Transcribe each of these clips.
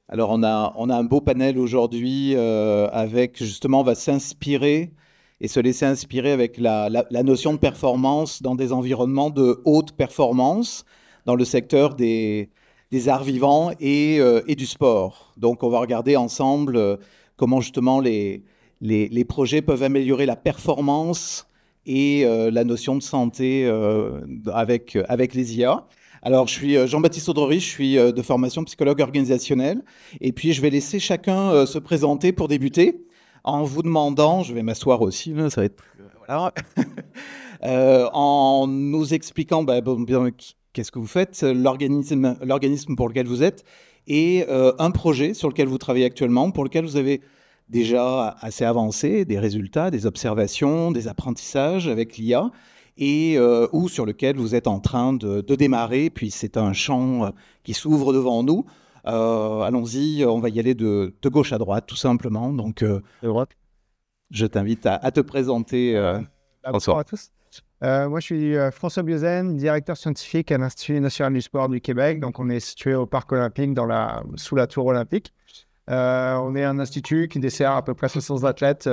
Alors, on a un beau panel aujourd'hui avec, justement, on va s'inspirer et se laisser inspirer avec la notion de performance dans des environnements de haute performance dans le secteur des arts vivants et du sport. Donc, on va regarder ensemble comment, justement, les projets peuvent améliorer la performance et la notion de santé avec les IA. Alors, je suis Jean-Baptiste Audrery, je suis de formation psychologue organisationnel. Et puis, je vais laisser chacun se présenter pour débuter en vous demandant, je vais m'asseoir aussi, là, ça va être voilà, en nous expliquant bien, qu'est-ce que vous faites, l'organisme pour lequel vous êtes, et un projet sur lequel vous travaillez actuellement, pour lequel vous avez déjà assez avancé, des résultats, des observations, des apprentissages avec l'IA, et ou sur lequel vous êtes en train de démarrer, puis c'est un champ qui s'ouvre devant nous. Allons-y, on va y aller de gauche à droite, tout simplement. Donc, De droite. je t'invite à te présenter, Bonsoir François. à tous. Moi, je suis François Biozène, directeur scientifique à l'Institut national du sport du Québec. Donc, on est situé au Parc olympique, sous la tour olympique. On est un institut qui dessert à peu près 600 athlètes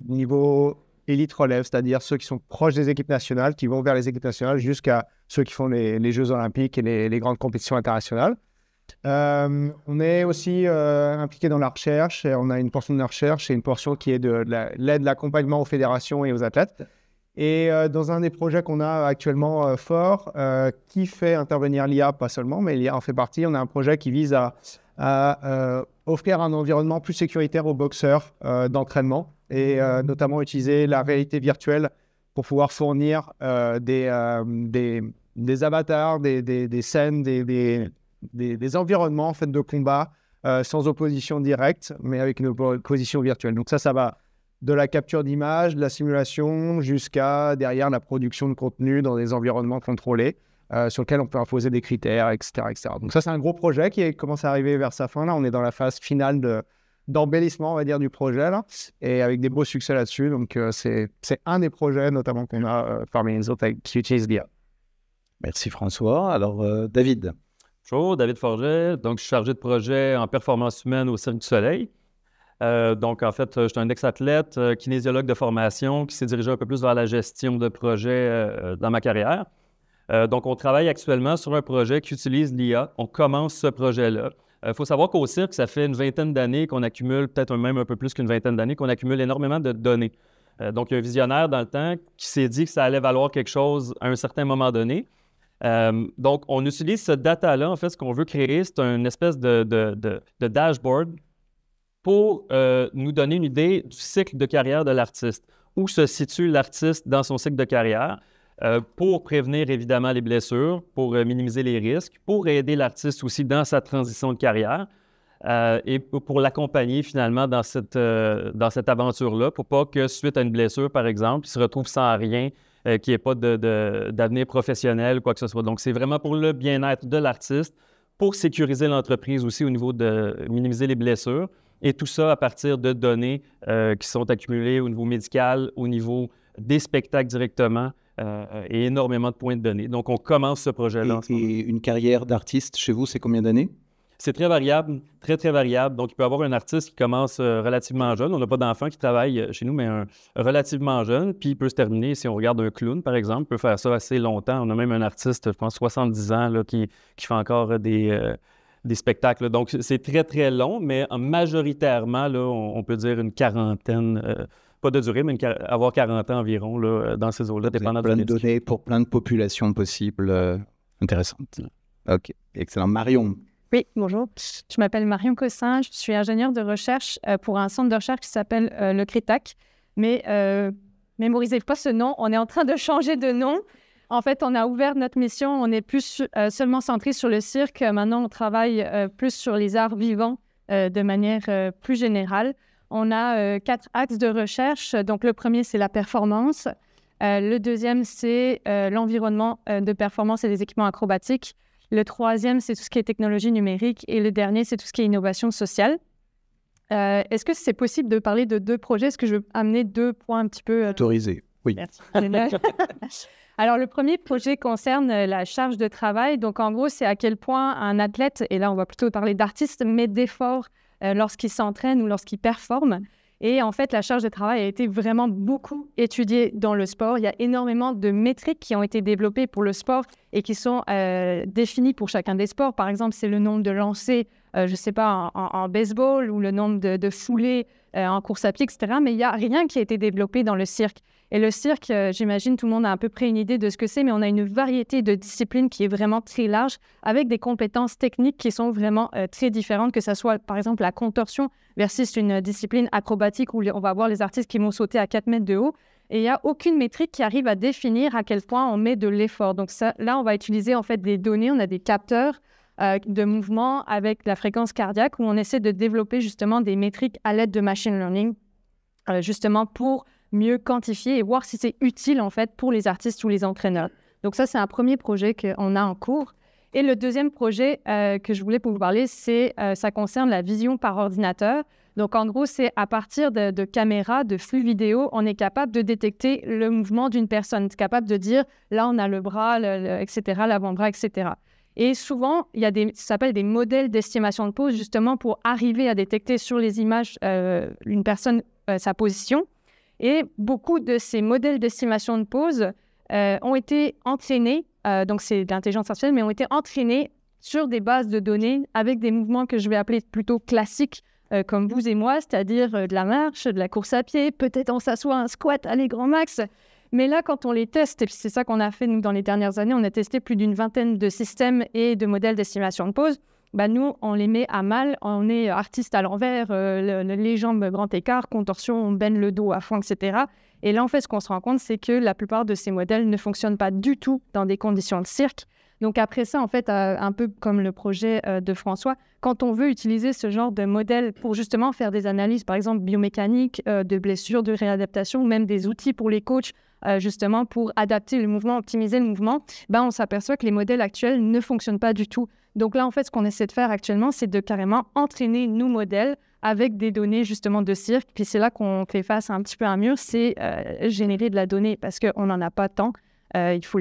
niveau élite relève, c'est-à-dire ceux qui sont proches des équipes nationales, qui vont vers les équipes nationales, jusqu'à ceux qui font les Jeux olympiques et les grandes compétitions internationales. On est aussi impliqué dans la recherche. Et on a une portion de la recherche et une portion qui est de l'aide, l'accompagnement aux fédérations et aux athlètes. Et dans un des projets qu'on a actuellement fort, qui fait intervenir l'IA, pas seulement, mais l'IA en fait partie, on a un projet qui vise à offrir un environnement plus sécuritaire aux boxeurs d'entraînement et notamment utiliser la réalité virtuelle pour pouvoir fournir des avatars, des scènes, des environnements en fait, de combat sans opposition directe, mais avec une opposition virtuelle. Donc ça va de la capture d'images, de la simulation, jusqu'à derrière la production de contenu dans des environnements contrôlés sur lesquels on peut imposer des critères, etc., etc. Donc ça, c'est un gros projet qui commence à arriver vers sa fin. Là, on est dans la phase finale d'embellissement, on va dire, du projet, là, et avec des beaux succès là-dessus. Donc c'est un des projets, notamment, qu'on a parmi les autres qui utilisent l'IA. Merci François. Alors, David. Bonjour, David Forget. Donc, je suis chargé de projet en performance humaine au Cirque du Soleil. Donc, en fait, je suis un ex-athlète, kinésiologue de formation qui s'est dirigé un peu plus vers la gestion de projets dans ma carrière. Donc, on travaille actuellement sur un projet qui utilise l'IA. On commence ce projet-là. Il faut savoir qu'au Cirque, ça fait une vingtaine d'années qu'on accumule, peut-être même un peu plus qu'une vingtaine d'années, qu'on accumule énormément de données. Donc, il y a un visionnaire dans le temps qui s'est dit que ça allait valoir quelque chose à un certain moment donné. Donc, on utilise ce data-là. En fait, ce qu'on veut créer, c'est une espèce de dashboard pour nous donner une idée du cycle de carrière de l'artiste. Où se situe l'artiste dans son cycle de carrière pour prévenir évidemment les blessures, pour minimiser les risques, pour aider l'artiste aussi dans sa transition de carrière et pour l'accompagner finalement dans cette aventure-là, pour pas que suite à une blessure, par exemple, il se retrouve sans rien, qu'il n'y ait pas d'avenir professionnel ou quoi que ce soit. Donc, c'est vraiment pour le bien-être de l'artiste, pour sécuriser l'entreprise aussi au niveau de minimiser les blessures. Et tout ça à partir de données qui sont accumulées au niveau médical, au niveau des spectacles directement et énormément de points de données. Donc, on commence ce projet-là en ce moment. Et une carrière d'artiste chez vous, c'est combien d'années? C'est très variable, très, très variable. Donc, il peut y avoir un artiste qui commence relativement jeune. On n'a pas d'enfants qui travaillent chez nous, mais relativement jeune. Puis, il peut se terminer, si on regarde un clown, par exemple, il peut faire ça assez longtemps. On a même un artiste, je pense, 70 ans, là, qui fait encore des spectacles. Donc, c'est très, très long, mais majoritairement, là, on peut dire une quarantaine, pas de durée, mais avoir 40 ans environ là, dans ces eaux-là, dépendant plein de données pour plein de populations possibles intéressantes. OK, excellent. Marion. Oui, bonjour. Je m'appelle Marion Cossin, je suis ingénieure de recherche pour un centre de recherche qui s'appelle le CRETAC. Mais mémorisez pas ce nom, on est en train de changer de nom. En fait, on a ouvert notre mission, on est plus seulement centré sur le cirque. Maintenant, on travaille plus sur les arts vivants de manière plus générale. On a 4 axes de recherche. Donc, le premier, c'est la performance. Le deuxième, c'est l'environnement de performance et des équipements acrobatiques. Le troisième, c'est tout ce qui est technologie numérique. Et le dernier, c'est tout ce qui est innovation sociale. Est-ce que c'est possible de parler de 2 projets? Est-ce que je veux amener 2 points un petit peu... Autorisé, oui. Merci. Alors, le premier projet concerne la charge de travail. Donc, en gros, c'est à quel point un athlète, et là, on va plutôt parler d'artiste, met d'efforts lorsqu'il s'entraîne ou lorsqu'il performe. Et en fait, la charge de travail a été vraiment beaucoup étudiée dans le sport. Il y a énormément de métriques qui ont été développées pour le sport et qui sont définies pour chacun des sports. Par exemple, c'est le nombre de lancers, je ne sais pas, en baseball ou le nombre de foulées en course à pied, etc. Mais il n'y a rien qui a été développé dans le cirque. Et le cirque, j'imagine, tout le monde a à peu près une idée de ce que c'est, mais on a une variété de disciplines qui est vraiment très large, avec des compétences techniques qui sont vraiment très différentes, que ce soit, par exemple, la contorsion versus une discipline acrobatique où on va voir les artistes qui vont sauter à 4 mètres de haut. Et il n'y a aucune métrique qui arrive à définir à quel point on met de l'effort. Donc ça, là, on va utiliser en fait des données, on a des capteurs de mouvement avec la fréquence cardiaque où on essaie de développer justement des métriques à l'aide de machine learning, justement pour mieux quantifier et voir si c'est utile en fait pour les artistes ou les entraîneurs. Donc ça, c'est un premier projet qu'on a en cours. Et le deuxième projet que je voulais vous parler, ça concerne la vision par ordinateur. Donc en gros, c'est à partir de caméras, de flux vidéo, on est capable de détecter le mouvement d'une personne. C'est capable de dire, là, on a le bras, etc., l'avant-bras, etc. Et souvent, il y a ça s'appelle des modèles d'estimation de pose, justement pour arriver à détecter sur les images une personne, sa position. Et beaucoup de ces modèles d'estimation de pose ont été entraînés, donc c'est de l'intelligence artificielle, mais ont été entraînés sur des bases de données avec des mouvements que je vais appeler plutôt classiques, comme vous et moi, c'est-à-dire de la marche, de la course à pied, peut-être on s'assoit un squat, allez, grand max. Mais là, quand on les teste, et c'est ça qu'on a fait nous dans les dernières années, on a testé plus d'une vingtaine de systèmes et de modèles d'estimation de pose. Nous, on les met à mal. On est artiste à l'envers, les jambes grand écart, contorsion, on baigne le dos à fond, etc. Et là, en fait, ce qu'on se rend compte, c'est que la plupart de ces modèles ne fonctionnent pas du tout dans des conditions de cirque. Donc après ça, en fait, un peu comme le projet de François, quand on veut utiliser ce genre de modèle pour justement faire des analyses, par exemple biomécaniques, de blessures, de réadaptation, ou même des outils pour les coachs, justement pour adapter le mouvement, optimiser le mouvement, on s'aperçoit que les modèles actuels ne fonctionnent pas du tout. Donc là, en fait, ce qu'on essaie de faire actuellement, c'est de carrément entraîner nos modèles avec des données justement de cirque. Puis c'est là qu'on fait face à un petit peu à un mur, c'est générer de la donnée parce qu'on n'en a pas tant. Il faut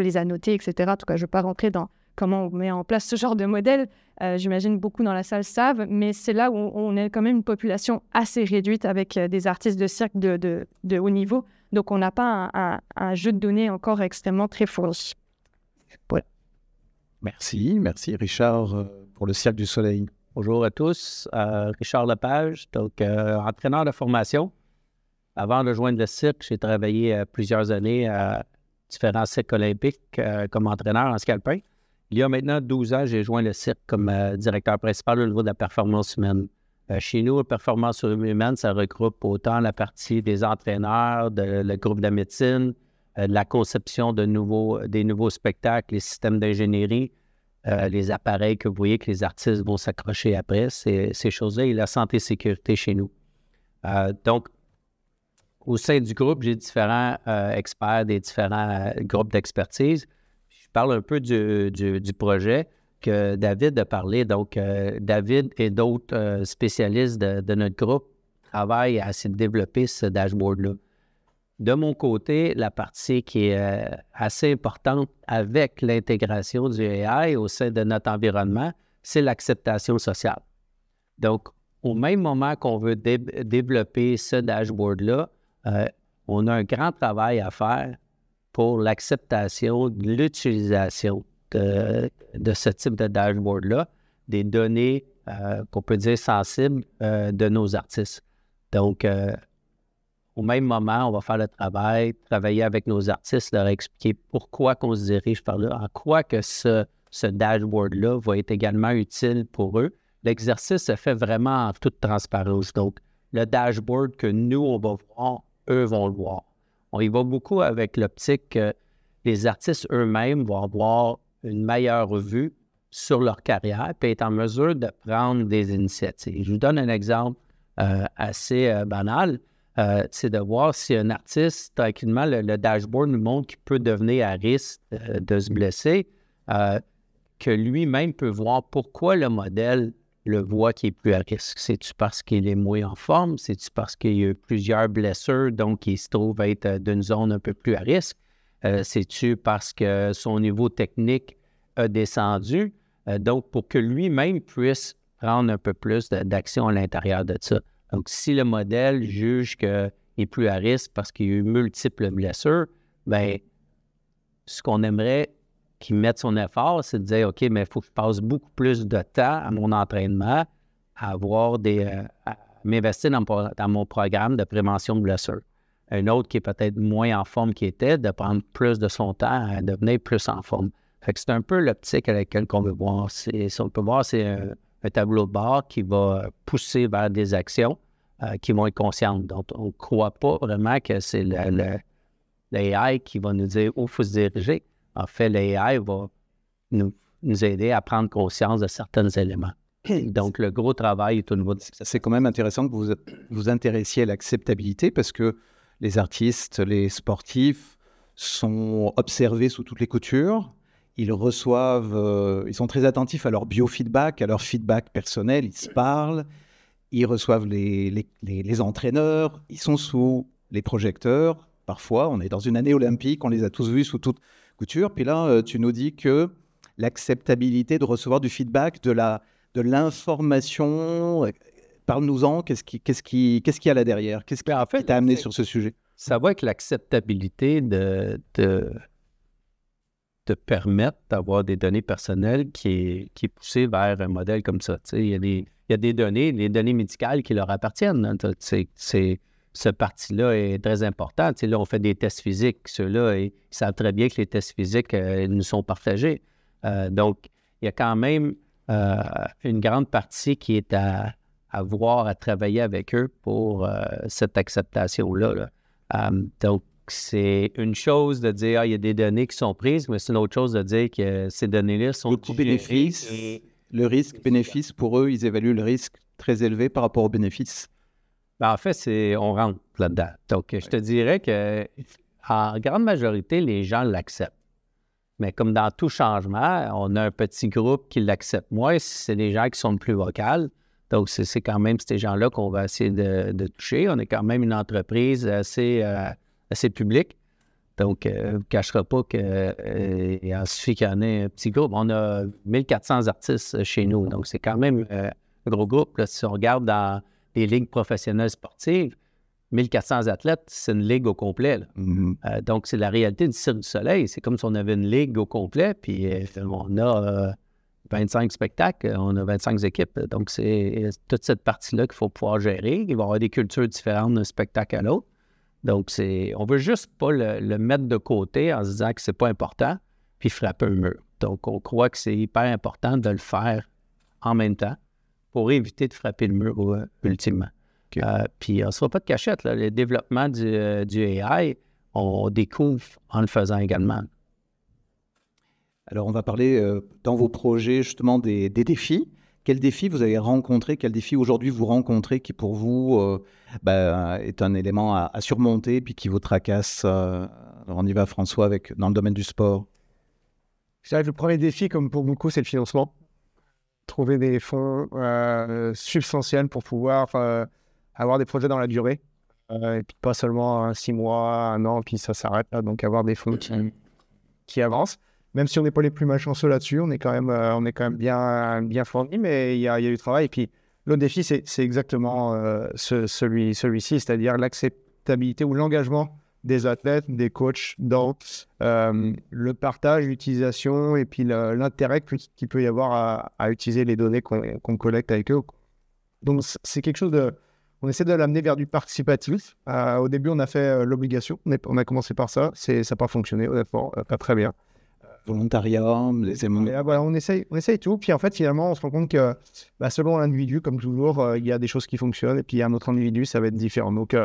les annoter, etc. En tout cas, je ne vais pas rentrer dans comment on met en place ce genre de modèle. J'imagine beaucoup dans la salle savent, mais c'est là où on est quand même une population assez réduite avec des artistes de cirque de haut niveau. Donc, on n'a pas un jeu de données encore extrêmement très fourni. Voilà. Merci Richard pour le Cirque du Soleil. Bonjour à tous, Richard Lepage, donc entraîneur de formation. Avant de joindre le cirque, j'ai travaillé plusieurs années à différents cirques olympiques comme entraîneur en ski alpin. Il y a maintenant 12 ans, j'ai joint le cirque comme directeur principal au niveau de la performance humaine. Chez nous, la performance humaine, ça regroupe autant la partie des entraîneurs, le groupe de médecine, de la conception des nouveaux spectacles, les systèmes d'ingénierie, les appareils que vous voyez que les artistes vont s'accrocher après, ces choses-là, et la santé et sécurité chez nous. Donc, au sein du groupe, j'ai différents experts des différents groupes d'expertise. Je parle un peu du projet que David a parlé. Donc, David et d'autres spécialistes de notre groupe travaillent à essayer de développer ce dashboard-là. De mon côté, la partie qui est assez importante avec l'intégration du AI au sein de notre environnement, c'est l'acceptation sociale. Donc, au même moment qu'on veut développer ce dashboard-là, on a un grand travail à faire pour l'acceptation de l'utilisation de ce type de dashboard-là, des données qu'on peut dire sensibles de nos artistes. Donc, au même moment, on va faire le travail, travailler avec nos artistes, leur expliquer pourquoi on se dirige par là, en quoi que ce dashboard-là va être également utile pour eux. L'exercice se fait vraiment en toute transparence. Donc, le dashboard que nous, on va voir, eux vont le voir. On y va beaucoup avec l'optique que les artistes eux-mêmes vont avoir une meilleure vue sur leur carrière et être en mesure de prendre des initiatives. Je vous donne un exemple assez banal. C'est de voir si un artiste, tranquillement, le dashboard nous montre qu'il peut devenir à risque de se blesser, que lui-même peut voir pourquoi le modèle le voit qu'il est plus à risque. C'est-tu parce qu'il est moins en forme? C'est-tu parce qu'il y a eu plusieurs blessures, donc il se trouve être d'une zone un peu plus à risque? C'est-tu parce que son niveau technique a descendu? Donc, pour que lui-même puisse prendre un peu plus d'action à l'intérieur de ça. Donc, si le modèle juge qu'il est plus à risque parce qu'il y a eu multiples blessures, bien, ce qu'on aimerait qu'il mette son effort, c'est de dire, OK, mais il faut que je passe beaucoup plus de temps à mon entraînement, à m'investir dans mon programme de prévention de blessures. Un autre qui est peut-être moins en forme qu'il était, de prendre plus de son temps à devenir plus en forme. Fait que c'est un peu l'optique à laquelle on veut voir. Si on peut voir, c'est un tableau de bord qui va pousser vers des actions qui vont être conscientes. Donc, on ne croit pas vraiment que c'est l'AI qui va nous dire où il faut se diriger. En fait, l'AI va nous aider à prendre conscience de certains éléments. Donc, le gros travail est au niveau de... C'est quand même intéressant que vous vous intéressiez à l'acceptabilité parce que les artistes, les sportifs sont observés sous toutes les coutures. Ils reçoivent, ils sont très attentifs à leur biofeedback, à leur feedback personnel. Ils se parlent, ils reçoivent les entraîneurs, ils sont sous les projecteurs. Parfois, on est dans une année olympique, on les a tous vus sous toute couture. Puis là, tu nous dis que l'acceptabilité de recevoir du feedback, de l'information, parle-nous-en, qu'est-ce qu'il y a là derrière? Qu'est-ce qui t'a amené sur ce sujet? Ça va avec l'acceptabilité de permettre d'avoir des données personnelles qui est poussée vers un modèle comme ça. Il y a des données, les données médicales qui leur appartiennent. Hein. Ce parti-là est très important. Là, on fait des tests physiques. Ceux-là, ils savent très bien que les tests physiques nous sont partagés. Donc, il y a quand même une grande partie qui est à voir, à travailler avec eux pour cette acceptation-là. Là. Donc, c'est une chose de dire il y a des données qui sont prises, mais c'est une autre chose de dire que ces données-là sont... Le coût-bénéfice, le risque-bénéfice, pour eux, ils évaluent le risque très élevé par rapport au bénéfice. Ben, en fait, on rentre là-dedans. Donc, je te dirais qu'en grande majorité, les gens l'acceptent. Mais comme dans tout changement, on a un petit groupe qui l'accepte moins. C'est les gens qui sont plus vocales. Donc, c'est quand même ces gens-là qu'on va essayer de toucher. On est quand même une entreprise assez publique. Donc, on ne cachera pas qu'il suffit qu'il y en ait un petit groupe. On a 1400 artistes chez nous. Donc, c'est quand même un gros groupe. Là, si on regarde dans les ligues professionnelles sportives, 1400 athlètes, c'est une ligue au complet. Mm-hmm. Donc, c'est la réalité du Cirque du Soleil. C'est comme si on avait une ligue au complet, puis on a 25 spectacles, on a 25 équipes. Donc, c'est toute cette partie-là qu'il faut pouvoir gérer. Il va y avoir des cultures différentes d'un spectacle à l'autre. Donc, on veut juste pas le mettre de côté en se disant que c'est pas important, puis frapper un mur. Donc, on croit que c'est hyper important de le faire en même temps pour éviter de frapper le mur ultimement. Okay. Puis, on ne se fera pas de cachette. Là. Le développement du AI, on découvre en le faisant également. Alors, on va parler dans vos projets justement des défis. Quels défis vous avez rencontrés? Quels défis aujourd'hui vous rencontrez qui pour vous est un élément à surmonter puis qui vous tracasse? Alors, on y va, François, dans le domaine du sport. Je dirais que le premier défi, comme pour beaucoup, c'est le financement. Trouver des fonds substantiels pour pouvoir avoir des projets dans la durée. Et puis pas seulement 6 mois, 1 an, puis ça s'arrête là. Donc avoir des fonds qui avancent. Même si on n'est pas les plus malchanceux là-dessus, on est quand même bien fourni, mais il y a du travail. Et puis l'autre défi, c'est exactement celui-ci, c'est-à-dire l'acceptabilité ou l'engagement des athlètes, des coachs dans le partage, l'utilisation et puis l'intérêt qu'il peut y avoir à utiliser les données qu'on collecte avec eux. Donc, c'est quelque chose on essaie de l'amener vers du participatif. Au début, on a fait l'obligation. On a commencé par ça. Ça n'a pas fonctionné, honnêtement, pas très bien. Volontariat, voilà, on essaye tout. Puis en fait, finalement, on se rend compte que selon l'individu, comme toujours, il y a des choses qui fonctionnent. Et puis, il y a un autre individu, ça va être différent. Donc,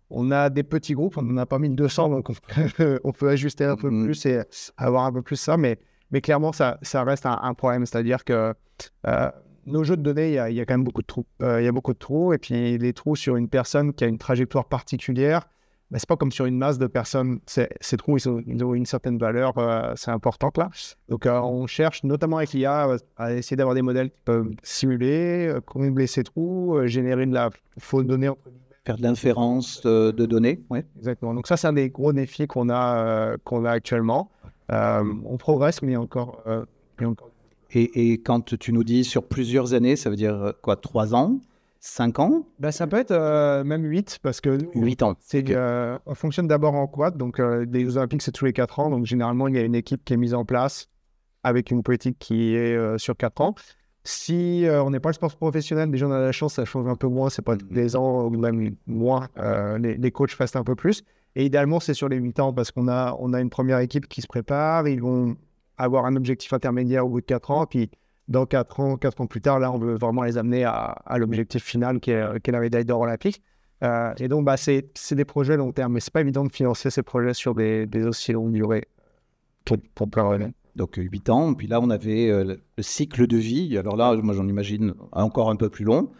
on a des petits groupes, on n'en a pas 1200, donc on peut ajuster un peu plus et avoir un peu plus ça, mais clairement, ça reste un problème. C'est-à-dire que nos jeux de données, il y a quand même beaucoup de trous. Il y a beaucoup de trous, et puis les trous sur une personne qui a une trajectoire particulière, c'est pas comme sur une masse de personnes. Ces trous, ils ont une certaine valeur, c'est importante là. Donc, on cherche, notamment avec l'IA, à essayer d'avoir des modèles qui peuvent simuler, combler ces trous, générer de la fausse donnée, entre guillemets, faire de l'inférence de données. Ouais. Exactement. Donc ça, c'est un des gros défis qu'on a actuellement. On progresse, mais encore. Et quand tu nous dis sur plusieurs années, ça veut dire quoi, 3 ans, 5 ans? Ben, ça peut être même 8, parce que 8 ans. on fonctionne d'abord en quad. Donc, les Jeux Olympiques, c'est tous les 4 ans. Donc, généralement, il y a une équipe qui est mise en place avec une politique qui est sur 4 ans. Si on n'est pas le sport professionnel, déjà on a la chance, ça change un peu moins, c'est pas tous les ans ou même moins, les coachs fassent un peu plus. Et idéalement, c'est sur les 8 ans parce qu'on a une première équipe qui se prépare, ils vont avoir un objectif intermédiaire au bout de 4 ans, puis dans 4 ans plus tard, là, on veut vraiment les amener à l'objectif final qui est la médaille d'or olympique. Et donc, c'est des projets long terme, mais c'est pas évident de financer ces projets sur des aussi longues durées pour plein de raisons. Donc 8 ans, puis là on avait le cycle de vie, alors là moi j'en imagine encore un peu plus long.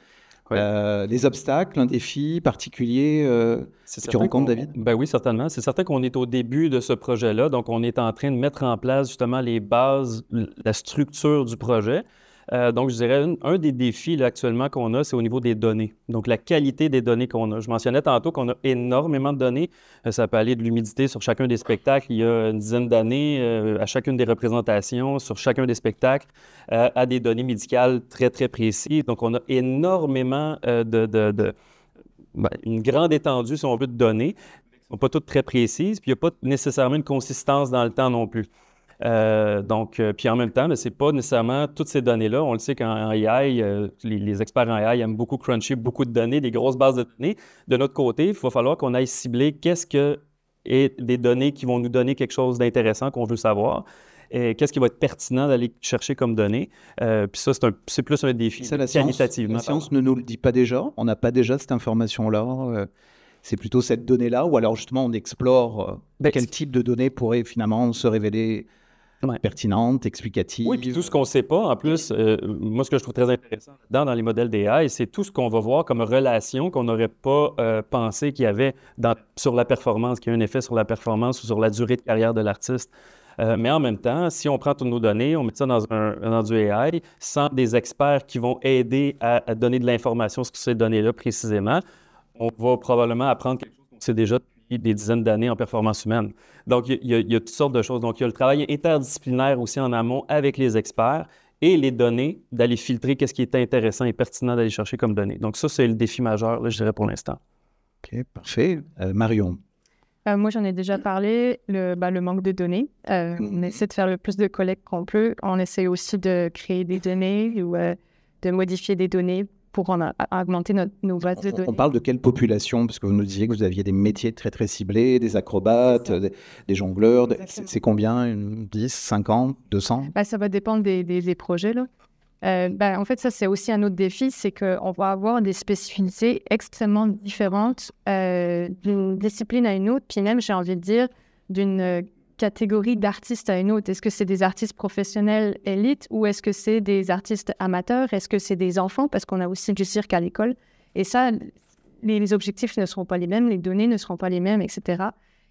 Ouais. Les obstacles, un défi particulier que tu rencontres, David? Ben oui, certainement. C'est certain qu'on est au début de ce projet-là, donc on est en train de mettre en place justement les bases, la structure du projet. Donc, je dirais, un des défis là, actuellement qu'on a, c'est au niveau des données. Donc, la qualité des données qu'on a. Je mentionnais tantôt qu'on a énormément de données. Ça peut aller de l'humidité sur chacun des spectacles il y a une dizaine d'années, à chacune des représentations, sur chacun des spectacles, à des données médicales très, très précises. Donc, on a énormément une grande étendue, si on veut, de données. Elles ne sont pas toutes très précises, puis il n'y a pas nécessairement une consistance dans le temps non plus. Puis en même temps, ce n'est pas nécessairement toutes ces données-là. On le sait qu'en AI, les experts en AI aiment beaucoup cruncher beaucoup de données, des grosses bases de données. De notre côté, il va falloir qu'on aille cibler qu'est-ce que est des données qui vont nous donner quelque chose d'intéressant qu'on veut savoir. Et qu'est-ce qui va être pertinent d'aller chercher comme données. Puis ça, c'est plus un défi qualitativement. La science ne nous le dit pas déjà. On n'a pas déjà cette information-là. C'est plutôt cette donnée-là, ou alors justement on explore quel type de données pourrait finalement se révéler pertinente, explicative. Oui, puis tout ce qu'on ne sait pas, en plus, moi, ce que je trouve très intéressant dans les modèles d'AI, c'est tout ce qu'on va voir comme relation qu'on n'aurait pas pensé qu'il y avait sur la performance, qu'il y a un effet sur la performance ou sur la durée de carrière de l'artiste. Mais en même temps, si on prend toutes nos données, on met ça dans du AI, sans des experts qui vont aider à donner de l'information sur ces données-là précisément, on va probablement apprendre quelque chose qu'on sait déjà depuis des dizaines d'années en performance humaine. Donc, il y a toutes sortes de choses. Donc, il y a le travail interdisciplinaire aussi en amont avec les experts et les données, d'aller filtrer qu'est-ce qui est intéressant et pertinent d'aller chercher comme données. Donc, ça, c'est le défi majeur, là, je dirais, pour l'instant. OK, parfait. Marion? Moi, j'en ai déjà parlé, le manque de données. On essaie de faire le plus de collecte qu'on peut. On essaie aussi de créer des données ou de modifier des données pour augmenter nos bases de données. On parle de quelle population? Parce que vous nous disiez que vous aviez des métiers très, très ciblés, des acrobates, des jongleurs. C'est combien? 10, 50, 200? Ça va dépendre des projets, là. En fait, ça, c'est aussi un autre défi, c'est qu'on va avoir des spécificités extrêmement différentes d'une discipline à une autre, puis même, j'ai envie de dire, d'une catégorie d'artistes à une autre. Est-ce que c'est des artistes professionnels élites ou est-ce que c'est des artistes amateurs? Est-ce que c'est des enfants? Parce qu'on a aussi du cirque à l'école. Et ça, les objectifs ne seront pas les mêmes, les données ne seront pas les mêmes, etc.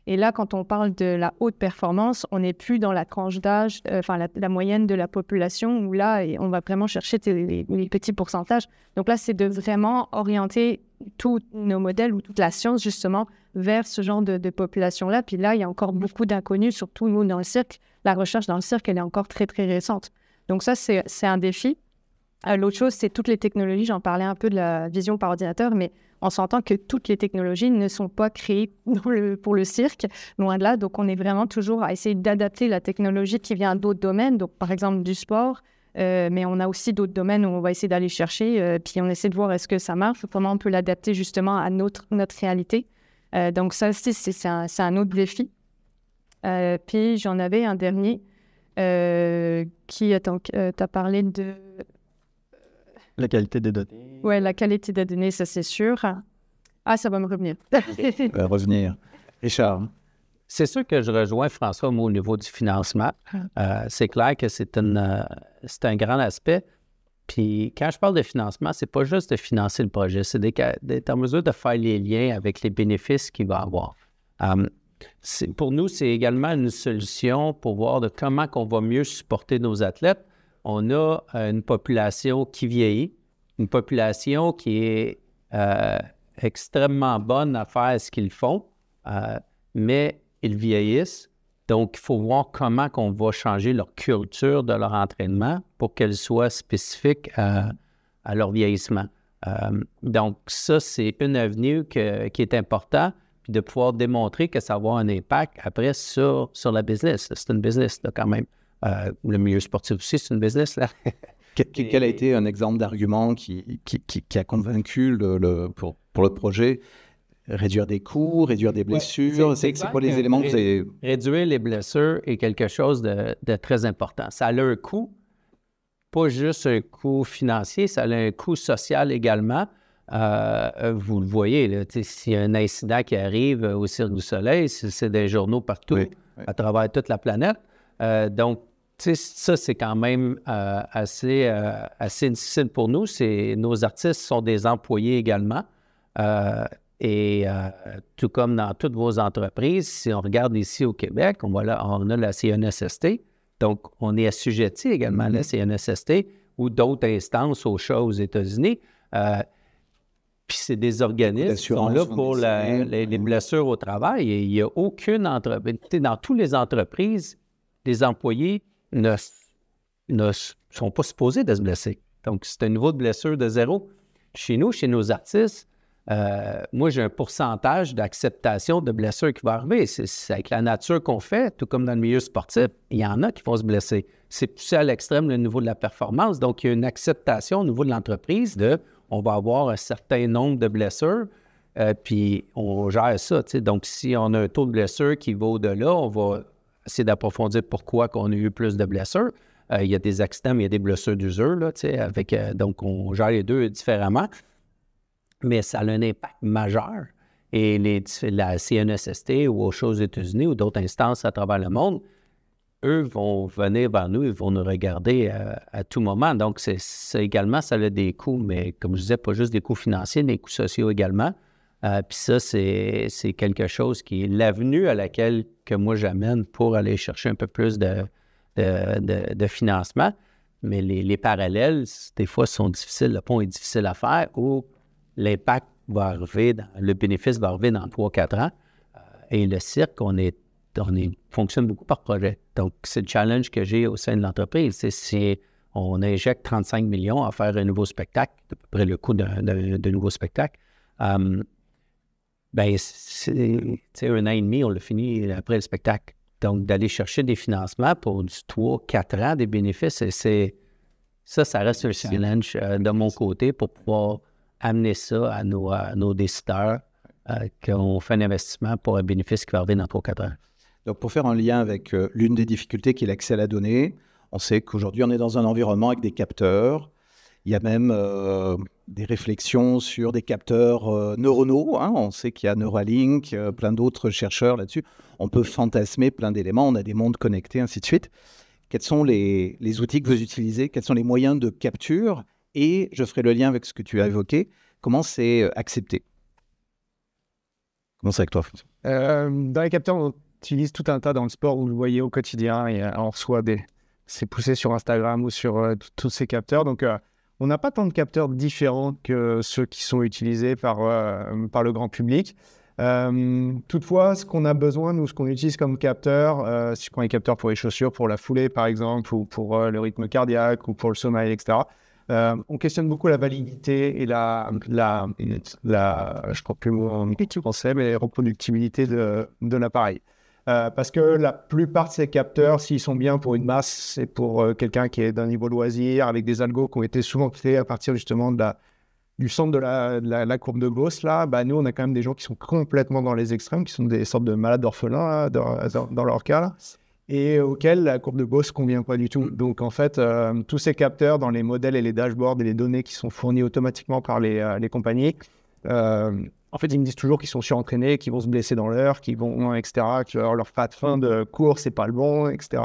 Et là, quand on parle de la haute performance, on n'est plus dans la tranche d'âge, la moyenne de la population, où là, on va vraiment chercher les petits pourcentages. Donc là, c'est de vraiment orienter tous nos modèles ou toute la science, justement, vers ce genre de population-là. Puis là, il y a encore beaucoup d'inconnus, surtout nous, dans le cirque. La recherche dans le cirque, elle est encore très, très récente. Donc ça, c'est un défi. L'autre chose, c'est toutes les technologies. J'en parlais un peu de la vision par ordinateur, mais on s'entend que toutes les technologies ne sont pas créées pour le cirque, loin de là. Donc, on est vraiment toujours à essayer d'adapter la technologie qui vient d'autres domaines, donc par exemple du sport, mais on a aussi d'autres domaines où on va essayer d'aller chercher, puis on essaie de voir est-ce que ça marche, comment on peut l'adapter justement à notre réalité. Donc, ça aussi, c'est un autre défi. Puis, j'en avais un dernier qui, t'as parlé de... La qualité des données. Oui, la qualité des données, ça c'est sûr. Ah, ça va me revenir. Revenir. Richard? C'est sûr que je rejoins François au niveau du financement. C'est clair que c'est un grand aspect. Puis quand je parle de financement, c'est pas juste de financer le projet, c'est d'être en mesure de faire les liens avec les bénéfices qu'il va avoir. Pour nous, c'est également une solution pour voir de comment on va mieux supporter nos athlètes. On a une population qui vieillit, une population qui est extrêmement bonnes à faire ce qu'ils font, mais ils vieillissent. Donc, il faut voir comment on va changer leur culture de leur entraînement pour qu'elle soit spécifique à leur vieillissement. Donc, ça, c'est une avenue qui est importante, puis de pouvoir démontrer que ça va avoir un impact après sur la business. C'est une business, là, quand même. Le milieu sportif aussi, c'est une business, là. Quel a été un exemple d'argument qui a convaincu pour le projet? Réduire des coûts, réduire des blessures, Ouais, c'est quoi les éléments que vous avez... Réduire les blessures est quelque chose de très important. Ça a un coût, pas juste un coût financier, ça a un coût social également. Vous le voyez, là, s'il y a un incident qui arrive au Cirque du Soleil, c'est des journaux partout, à travers toute la planète. Donc, ça, c'est quand même assez difficile pour nous. Nos artistes sont des employés également. Et tout comme dans toutes vos entreprises, si on regarde ici au Québec, on a la CNSST. Donc, on est assujetti également à la CNSST ou d'autres instances au CHA aux États-Unis. Puis c'est des organismes qui sont là pour les blessures au travail. Et il n'y a aucune entreprise. Dans toutes les entreprises, les employés ne sont pas supposés de se blesser. Donc, c'est un niveau de blessure de 0. Chez nous, chez nos artistes, moi, j'ai un pourcentage d'acceptation de blessures qui va arriver. C'est avec la nature qu'on fait, tout comme dans le milieu sportif, il y en a qui vont se blesser. C'est poussé à l'extrême le niveau de la performance. Donc, il y a une acceptation au niveau de l'entreprise on va avoir un certain nombre de blessures, puis on gère ça. Donc, si on a un taux de blessure qui va au-delà, on va essayer d'approfondir pourquoi on a eu plus de blessures. Il y a des accidents, mais il y a des blessures d'usure, là, donc on gère les deux différemment. Mais ça a un impact majeur. Et la CNSST ou autre chose aux États-Unis ou d'autres instances à travers le monde, eux vont venir vers nous, ils vont nous regarder à tout moment. Donc, également, ça a des coûts, mais comme je disais, pas juste des coûts financiers, des coûts sociaux également. Puis ça, c'est quelque chose qui est l'avenue à laquelle que moi j'amène pour aller chercher un peu plus de financement. Mais les parallèles, des fois, sont difficiles. Le pont est difficile à faire ou l'impact va arriver, le bénéfice va arriver dans 3-4 ans. Et le cirque, on fonctionne beaucoup par projet. Donc, c'est le challenge que j'ai au sein de l'entreprise. Si on injecte 35 millions à faire un nouveau spectacle, à peu près le coût d'un nouveau spectacle, c'est 1 an et demi, on l'a fini après le spectacle. Donc, d'aller chercher des financements pour du 3-4 ans, des bénéfices, ça reste un challenge de mon côté pour pouvoir amener ça à nos décideurs qu'on fait un investissement pour un bénéfice qui va arriver dans 3-4 ans. Donc, pour faire un lien avec l'une des difficultés qui est l'accès à la donnée, on sait qu'aujourd'hui, on est dans un environnement avec des capteurs. Il y a même des réflexions sur des capteurs neuronaux. On sait qu'il y a Neuralink, plein d'autres chercheurs là-dessus. On peut fantasmer plein d'éléments. On a des mondes connectés, ainsi de suite. Quels sont les outils que vous utilisez? Quels sont les moyens de capture? Et je ferai le lien avec ce que tu as évoqué. Comment c'est accepté? Comment c'est avec toi, François? Dans les capteurs, on utilise tout un tas dans le sport, vous le voyez au quotidien, et on reçoit c'est poussé sur Instagram ou sur tous ces capteurs. Donc, on n'a pas tant de capteurs différents que ceux qui sont utilisés par le grand public. Toutefois, ce qu'on a besoin, nous, ce qu'on utilise comme capteur, si je prends les capteurs pour les chaussures, pour la foulée, par exemple, ou pour le rythme cardiaque, ou pour le sommeil, etc., on questionne beaucoup la validité et je crois plus le mot en français, mais la reproductibilité de l'appareil. Parce que la plupart de ces capteurs, s'ils sont bien pour une masse, c'est pour quelqu'un qui est d'un niveau loisir, avec des algos qui ont été souvent créés à partir justement du centre de la courbe de Gauss. Là, nous, on a quand même des gens qui sont complètement dans les extrêmes, qui sont des sortes de malades orphelins dans leur cas, là, et auxquels la courbe de Gauss ne convient pas du tout. Donc, en fait, tous ces capteurs dans les modèles et les dashboards et les données qui sont fournis automatiquement par les compagnies, en fait, ils me disent toujours qu'ils sont surentraînés, qu'ils vont se blesser dans l'heure, qu'ils vont, etc., que leur pas de fin de cours, c'est pas le bon, etc.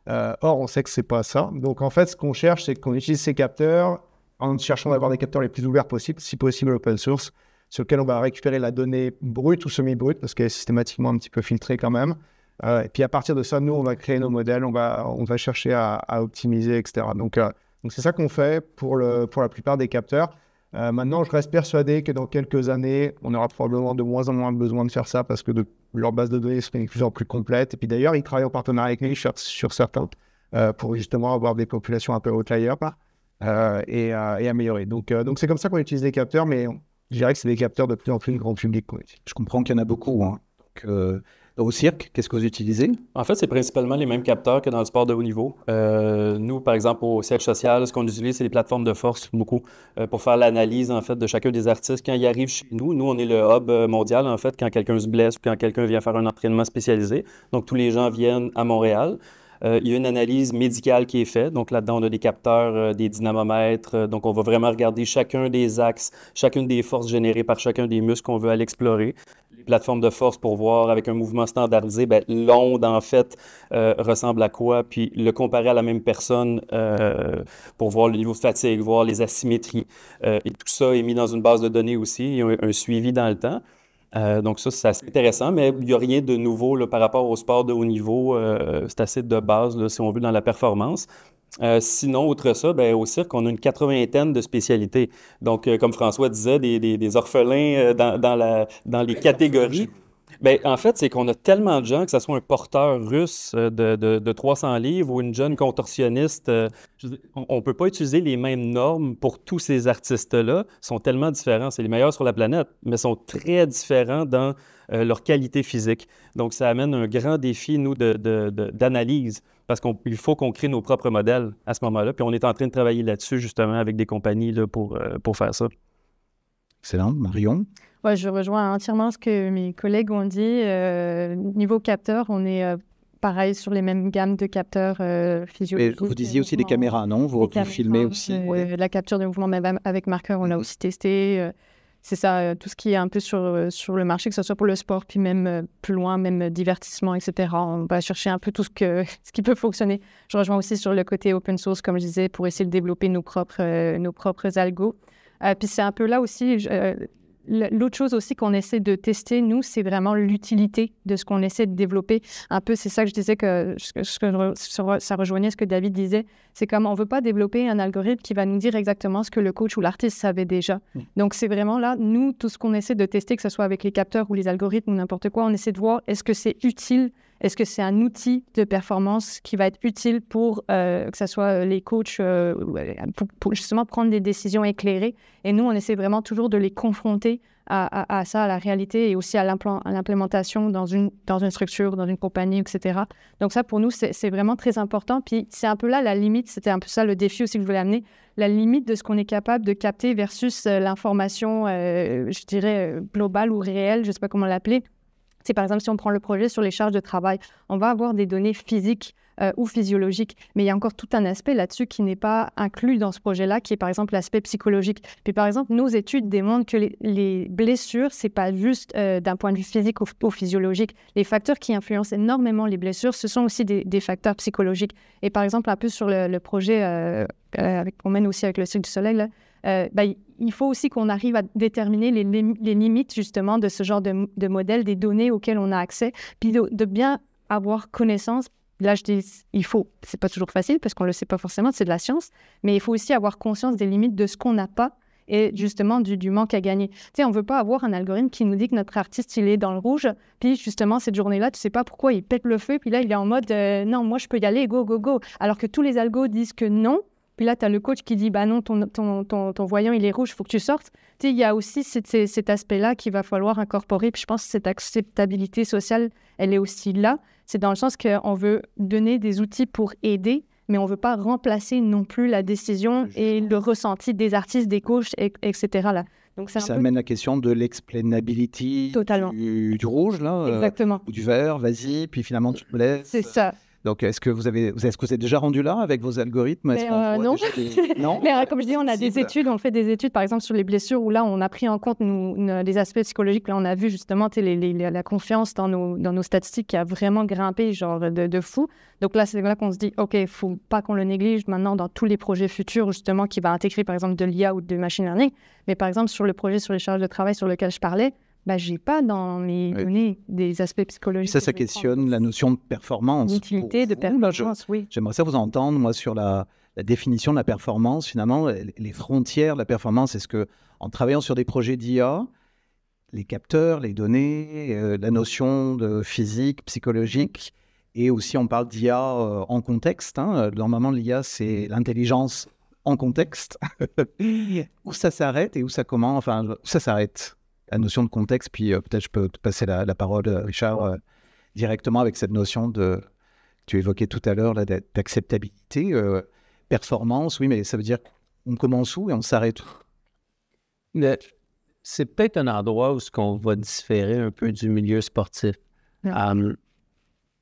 Or, on sait que c'est pas ça. Donc, en fait, ce qu'on cherche, c'est qu'on utilise ces capteurs en cherchant d'avoir des capteurs les plus ouverts possibles, si possible open source, sur lesquels on va récupérer la donnée brute ou semi-brute, parce qu'elle est systématiquement un petit peu filtrée quand même. Et puis, à partir de ça, nous, on va créer nos modèles, on va chercher à optimiser, etc. Donc, c'est ça qu'on fait pour la plupart des capteurs. Maintenant, je reste persuadé que dans quelques années, on aura probablement de moins en moins besoin de faire ça parce que leur base de données sera de plus en plus complète. Et puis d'ailleurs, ils travaillent en partenariat avec nous sur certains pour justement avoir des populations un peu outliers et améliorer. Donc c'est comme ça qu'on utilise les capteurs, mais je dirais que c'est des capteurs de plus en plus grand public qu'on utilise. Je comprends qu'il y en a beaucoup, hein. Donc, au cirque, qu'est-ce que vous utilisez? En fait, c'est principalement les mêmes capteurs que dans le sport de haut niveau. Nous, par exemple, au siège social, ce qu'on utilise, c'est les plateformes de force, beaucoup, pour faire l'analyse, en fait, de chacun des artistes. Quand ils arrivent chez nous, on est le hub mondial, en fait, quand quelqu'un se blesse ou quand quelqu'un vient faire un entraînement spécialisé. Donc, tous les gens viennent à Montréal. Il y a une analyse médicale qui est faite. Donc, là-dedans, on a des capteurs, des dynamomètres. Donc, on va vraiment regarder chacun des axes, chacune des forces générées par chacun des muscles qu'on veut aller explorer. Les plateformes de force pour voir avec un mouvement standardisé, l'onde, en fait, ressemble à quoi, puis le comparer à la même personne pour voir le niveau de fatigue, voir les asymétries. Et tout ça est mis dans une base de données aussi. Il y a un suivi dans le temps. Donc ça, c'est assez intéressant, mais il n'y a rien de nouveau là, par rapport au sport de haut niveau. C'est assez de base, là, si on veut, dans la performance. Sinon, outre ça, au cirque, on a une 80aine de spécialités. Donc, comme François disait, des orphelins dans les catégories. En fait, c'est qu'on a tellement de gens, que ce soit un porteur russe de 300 livres ou une jeune contorsionniste, on ne peut pas utiliser les mêmes normes pour tous ces artistes-là. Ils sont tellement différents. C'est les meilleurs sur la planète, mais sont très différents dans leur qualité physique. Donc, ça amène un grand défi, nous, d'analyse, parce qu'il faut qu'on crée nos propres modèles à ce moment-là. Puis on est en train de travailler là-dessus, justement, avec des compagnies là, pour faire ça. Excellent. Marion? Ouais, je rejoins entièrement ce que mes collègues ont dit. Niveau capteur, on est pareil sur les mêmes gammes de capteurs physiologiques. Vous disiez aussi des caméras, non? Vous filmez aussi? La capture de mouvement même avec marqueur, on l'a aussi testé. C'est ça, tout ce qui est un peu sur le marché, que ce soit pour le sport, puis même plus loin, même divertissement, etc. On va chercher un peu tout ce qui peut fonctionner. Je rejoins aussi sur le côté open source, comme je disais, pour essayer de développer nos propres algos. Puis c'est un peu là aussi... L'autre chose aussi qu'on essaie de tester, nous, c'est vraiment l'utilité de ce qu'on essaie de développer. Un peu, c'est ça que je disais, ça rejoignait ce que David disait. C'est comme on ne veut pas développer un algorithme qui va nous dire exactement ce que le coach ou l'artiste savait déjà. Donc, c'est vraiment là, nous, tout ce qu'on essaie de tester, que ce soit avec les capteurs ou les algorithmes ou n'importe quoi, on essaie de voir est-ce que c'est utile, est-ce que c'est un outil de performance qui va être utile pour que ce soit les coachs, pour justement prendre des décisions éclairées. Et nous, on essaie vraiment toujours de les confronter à ça, à la réalité et aussi à l'implémentation dans une structure, dans une compagnie, etc. Donc ça, pour nous, c'est vraiment très important. Puis c'est un peu là la limite, c'était un peu ça le défi aussi que je voulais amener, la limite de ce qu'on est capable de capter versus l'information, je dirais, globale ou réelle, je ne sais pas comment l'appeler. C'est par exemple, si on prend le projet sur les charges de travail, on va avoir des données physiques ou physiologiques, mais il y a encore tout un aspect là-dessus qui n'est pas inclus dans ce projet-là, qui est par exemple l'aspect psychologique. Puis par exemple, nos études démontrent que les blessures, c'est pas juste d'un point de vue physique ou physiologique. Les facteurs qui influencent énormément les blessures, ce sont aussi des facteurs psychologiques. Et par exemple, un peu sur le projet qu'on mène aussi avec le Cirque du Soleil, là, il faut aussi qu'on arrive à déterminer les limites justement de ce genre de modèle, des données auxquelles on a accès, puis de bien avoir connaissance. Là, je dis, c'est pas toujours facile parce qu'on le sait pas forcément, c'est de la science, mais il faut aussi avoir conscience des limites de ce qu'on n'a pas et justement du manque à gagner. Tu sais, on veut pas avoir un algorithme qui nous dit que notre artiste, il est dans le rouge, puis justement, cette journée-là, tu sais pas pourquoi il pète le feu, puis là, il est en mode non, moi, je peux y aller, go, go, go. Alors que tous les algos disent que non. Puis là, tu as le coach qui dit, non, ton voyant, il est rouge, il faut que tu sortes. Tu sais, il y a aussi cet aspect-là qu'il va falloir incorporer. Puis je pense que cette acceptabilité sociale, elle est aussi là. C'est dans le sens qu'on veut donner des outils pour aider, mais on ne veut pas remplacer non plus la décision et le ressenti des artistes, des coachs, etc. Là. Donc, ça amène la question de l'explainability du rouge, là. Exactement. Ou du vert, vas-y, puis finalement, tu te blesses. C'est ça. Donc, est-ce que vous êtes déjà rendu là avec vos algorithmes? Non. Non. Mais comme je dis, on a des études, on fait des études, par exemple, sur les blessures, où là, on a pris en compte les aspects psychologiques. Là, on a vu justement la confiance dans nos statistiques qui a vraiment grimpé, genre de fou. Donc là, c'est là qu'on se dit, OK, il ne faut pas qu'on le néglige maintenant dans tous les projets futurs, justement, qui va intégrer, par exemple, de l'IA ou de machine learning. Mais par exemple, sur le projet sur les charges de travail sur lequel je parlais, je n'ai pas dans mes données des aspects psychologiques. Ça questionne la notion de performance. L'utilité de performance, oui. J'aimerais ça vous entendre, moi, sur la la définition de la performance, finalement, les frontières de la performance. Est-ce que, en travaillant sur des projets d'IA, les capteurs, les données, la notion de physique, psychologique, et aussi on parle d'IA en contexte. Normalement, l'IA, c'est l'intelligence en contexte. Où ça s'arrête et où ça commence, enfin, où ça s'arrête, la notion de contexte. Puis peut-être je peux te passer la parole, Richard, directement avec cette notion que tu évoquais tout à l'heure là, d'acceptabilité, performance. Oui, mais ça veut dire qu'on commence où et on s'arrête où? C'est peut-être un endroit où on va différer un peu du milieu sportif.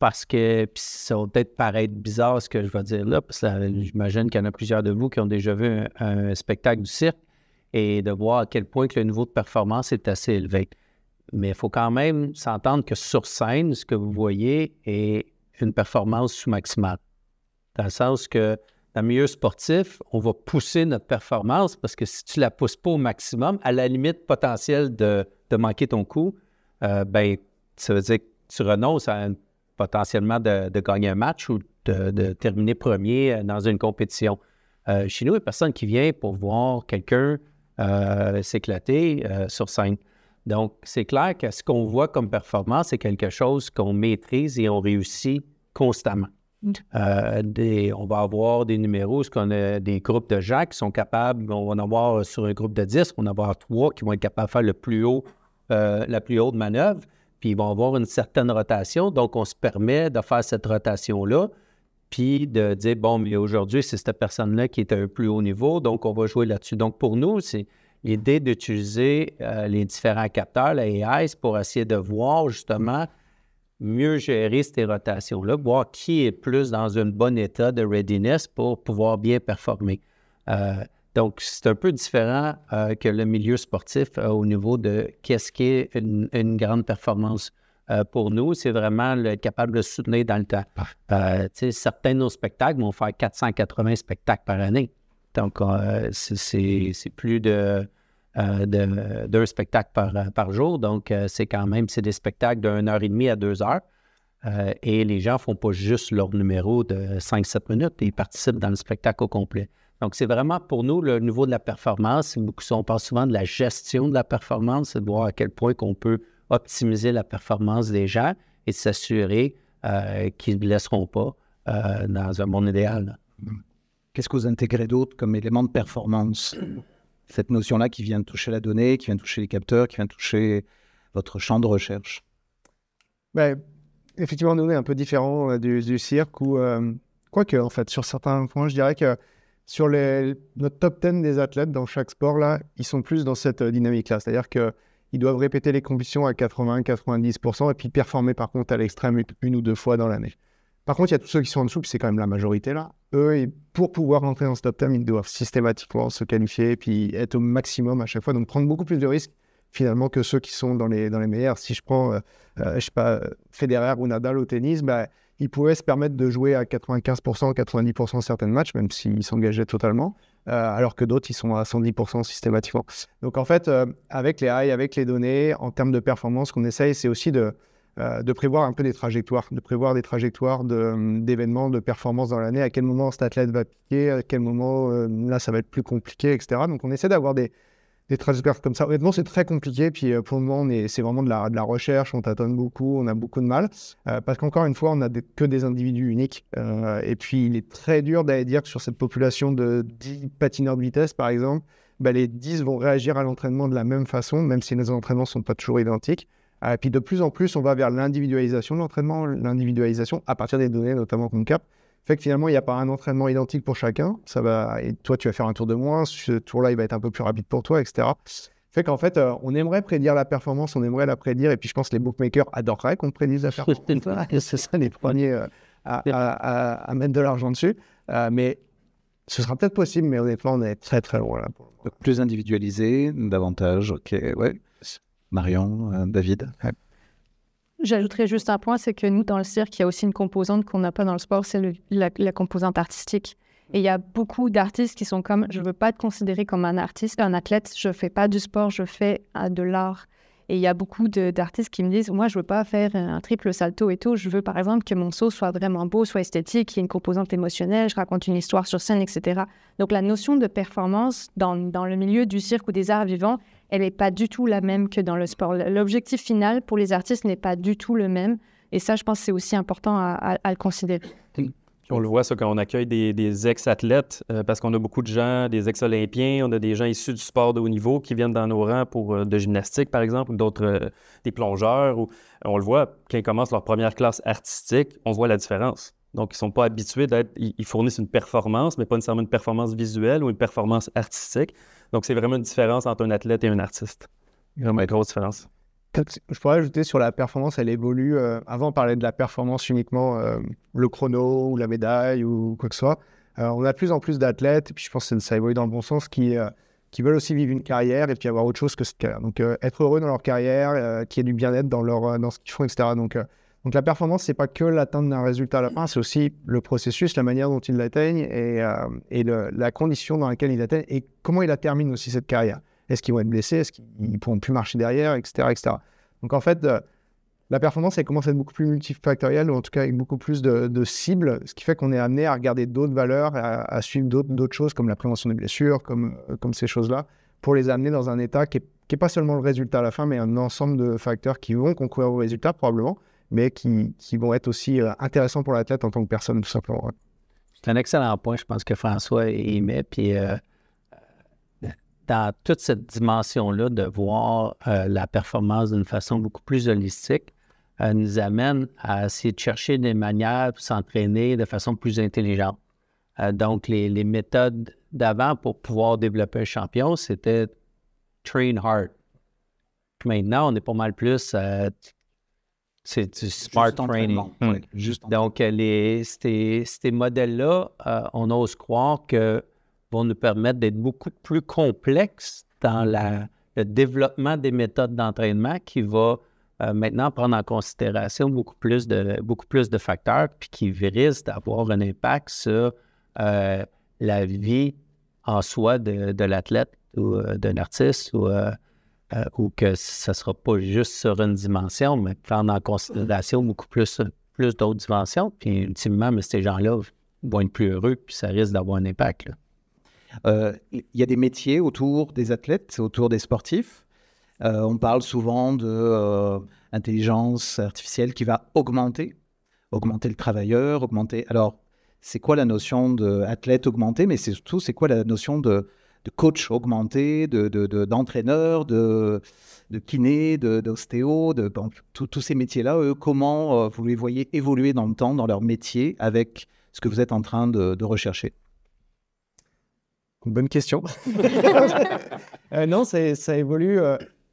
Parce que, puis ça va peut-être paraître bizarre ce que je vais dire là, parce que j'imagine qu'il y en a plusieurs de vous qui ont déjà vu un spectacle du cirque et de voir à quel point que le niveau de performance est assez élevé. Mais il faut quand même s'entendre que sur scène, ce que vous voyez est une performance sous-maximale. Dans le sens que dans le milieu sportif, on va pousser notre performance parce que si tu ne la pousses pas au maximum, à la limite potentielle de manquer ton coup, ben ça veut dire que tu renonces potentiellement de gagner un match ou de terminer premier dans une compétition. Chez nous, il n'y a personne qui vient pour voir quelqu'un s'éclater sur scène. Donc, c'est clair que ce qu'on voit comme performance, c'est quelque chose qu'on maîtrise et on réussit constamment. On va avoir des numéros, qu'on a des groupes de gens qui sont capables, on va en avoir sur un groupe de 10, on va en avoir 3 qui vont être capables de faire la plus haute manœuvre, puis ils vont avoir une certaine rotation, donc on se permet de faire cette rotation-là, puis de dire, bon, mais aujourd'hui, c'est cette personne-là qui est à un plus haut niveau, donc on va jouer là-dessus. Donc pour nous, c'est l'idée d'utiliser les différents capteurs, la AI, c'est pour essayer de voir justement mieux gérer ces rotations-là, voir qui est plus dans un bon état de readiness pour pouvoir bien performer. Donc, c'est un peu différent que le milieu sportif au niveau de qu'est-ce qui est une grande performance. Pour nous, c'est vraiment être capable de soutenir dans le temps. Certains de nos spectacles vont faire 480 spectacles par année. Donc, c'est plus d'un spectacle par jour. Donc, c'est des spectacles d'1 heure et demie à 2 heures. Et les gens ne font pas juste leur numéro de 5-7 minutes. Ils participent dans le spectacle au complet. Donc, c'est vraiment pour nous le niveau de la performance. On parle souvent de la gestion de la performance, c'est de voir à quel point qu'on peut optimiser la performance des gens et de s'assurer qu'ils ne laisseront pas dans un monde idéal. Qu'est-ce que vous intégrez d'autre comme élément de performance? Cette notion-là qui vient de toucher la donnée, qui vient de toucher les capteurs, qui vient de toucher votre champ de recherche. Effectivement, nous, on est un peu différent du cirque où, quoique, en fait, sur certains points, je dirais que sur notre top 10 des athlètes dans chaque sport, là, ils sont plus dans cette dynamique-là. C'est-à-dire qu'ils doivent répéter les compétitions à 80-90% et puis performer, par contre, à l'extrême une ou 2 fois dans l'année. Par contre, il y a tous ceux qui sont en dessous, puis c'est quand même la majorité là. Eux, pour pouvoir rentrer dans ce top 10, ils doivent systématiquement se qualifier et puis être au maximum à chaque fois. Donc, prendre beaucoup plus de risques, finalement, que ceux qui sont dans les meilleurs. Si je prends, je sais pas, Federer ou Nadal au tennis, ils pouvaient se permettre de jouer à 95%, 90% certains matchs, même s'ils s'engageaient totalement, alors que d'autres, ils sont à 110% systématiquement. Donc, en fait, avec les AI, avec les données, en termes de performance, ce qu'on essaye, c'est aussi de prévoir un peu des trajectoires, d'événements, de performances dans l'année, à quel moment cet athlète va piquer, à quel moment, là, ça va être plus compliqué, etc. Donc, on essaie d'avoir des trajectoires comme ça. Honnêtement, c'est très compliqué. Puis pour le moment, c'est vraiment de la recherche. On tâtonne beaucoup. On a beaucoup de mal. Parce qu'encore une fois, on n'a que des individus uniques. Et puis, il est très dur d'aller dire que sur cette population de 10 patineurs de vitesse, par exemple, les 10 vont réagir à l'entraînement de la même façon, même si les entraînements ne sont pas toujours identiques. Et puis, de plus en plus, on va vers l'individualisation de l'entraînement, l'individualisation à partir des données, notamment qu'on capte. Fait que finalement, il n'y a pas un entraînement identique pour chacun. Et toi, tu vas faire un tour de moins. Ce tour-là, il va être un peu plus rapide pour toi, etc. Fait qu'en fait, on aimerait prédire la performance, on aimerait la prédire. Et puis, je pense que les bookmakers adoreraient qu'on prédise la performance. C'est ça, les premiers à mettre de l'argent dessus. Mais ce sera peut-être possible, mais honnêtement, on est très, très loin là. Donc, plus individualisé, davantage. OK, ouais. Marion, David. Ouais. J'ajouterais juste un point, c'est que nous, dans le cirque, il y a aussi une composante qu'on n'a pas dans le sport, c'est la composante artistique. Et il y a beaucoup d'artistes qui sont comme, je ne veux pas être considéré comme un artiste, un athlète, je ne fais pas du sport, je fais de l'art. Et il y a beaucoup d'artistes qui me disent, moi, je veux pas faire un triple salto et tout. Je veux, par exemple, que mon saut soit vraiment beau, soit esthétique, qu'il y ait une composante émotionnelle, je raconte une histoire sur scène, etc. Donc, la notion de performance dans le milieu du cirque ou des arts vivants, elle n'est pas du tout la même que dans le sport. L'objectif final pour les artistes n'est pas du tout le même. Et ça, je pense que c'est aussi important à le considérer. On le voit, ça, quand on accueille des ex-athlètes, parce qu'on a beaucoup de gens, des ex-olympiens, on a des gens issus du sport de haut niveau qui viennent dans nos rangs pour de gymnastique, par exemple, ou d'autres, des plongeurs. On le voit, quand ils commencent leur première classe artistique, on voit la différence. Donc, ils ne sont pas habitués ils fournissent une performance, mais pas nécessairement une performance visuelle ou une performance artistique. Donc, c'est vraiment une différence entre un athlète et un artiste. Vraiment une grosse différence. Je pourrais ajouter sur la performance, elle évolue. Avant, on parlait de la performance uniquement, le chrono ou la médaille ou quoi que ce soit. On a de plus en plus d'athlètes, et puis je pense que ça évolue dans le bon sens, qui veulent aussi vivre une carrière et puis avoir autre chose que cette carrière. Donc, être heureux dans leur carrière, qu'il y ait du bien-être dans ce qu'ils font, etc. Donc, la performance, c'est pas que l'atteinte d'un résultat à la fin, c'est aussi le processus, la manière dont ils l'atteignent et la condition dans laquelle ils l'atteignent et comment ils la terminent aussi cette carrière. Est-ce qu'ils vont être blessés? Est-ce qu'ils ne pourront plus marcher derrière, etc., etc. Donc, en fait, la performance, elle commence à être beaucoup plus multifactorielle, ou en tout cas avec beaucoup plus de cibles, ce qui fait qu'on est amené à regarder d'autres valeurs, à suivre d'autres choses comme la prévention des blessures, comme ces choses-là, pour les amener dans un état qui n'est pas seulement le résultat à la fin, mais un ensemble de facteurs qui vont concourir au résultat, probablement, mais qui vont être aussi intéressants pour l'athlète en tant que personne, tout simplement. C'est un excellent point, je pense, que François y met. Puis, dans toute cette dimension-là, de voir la performance d'une façon beaucoup plus holistique, nous amène à essayer de chercher des manières de s'entraîner de façon plus intelligente. Donc, les méthodes d'avant pour pouvoir développer un champion, c'était train hard. Maintenant, on est pas mal plus... c'est du smart training. Ouais, Donc, ces modèles-là, on ose croire que vont nous permettre d'être beaucoup plus complexes dans le développement des méthodes d'entraînement qui va maintenant prendre en considération beaucoup plus de facteurs puis qui risquent d'avoir un impact sur la vie en soi de l'athlète ou d'un artiste ou que ça ne sera pas juste sur une dimension, mais prendre en considération beaucoup plus d'autres dimensions. Puis, ultimement, mais ces gens-là vont être plus heureux puis ça risque d'avoir un impact, là. Il y a des métiers autour des athlètes, autour des sportifs. On parle souvent d'intelligence artificielle qui va augmenter le travailleur, Alors, c'est quoi la notion d'athlète augmenté, mais surtout, c'est quoi la notion de coach augmenté, d'entraîneur, de kiné, d'ostéo, tous ces métiers-là, eux, comment vous les voyez évoluer dans le temps, dans leur métier, avec ce que vous êtes en train de rechercher? Bonne question. Non, ça évolue.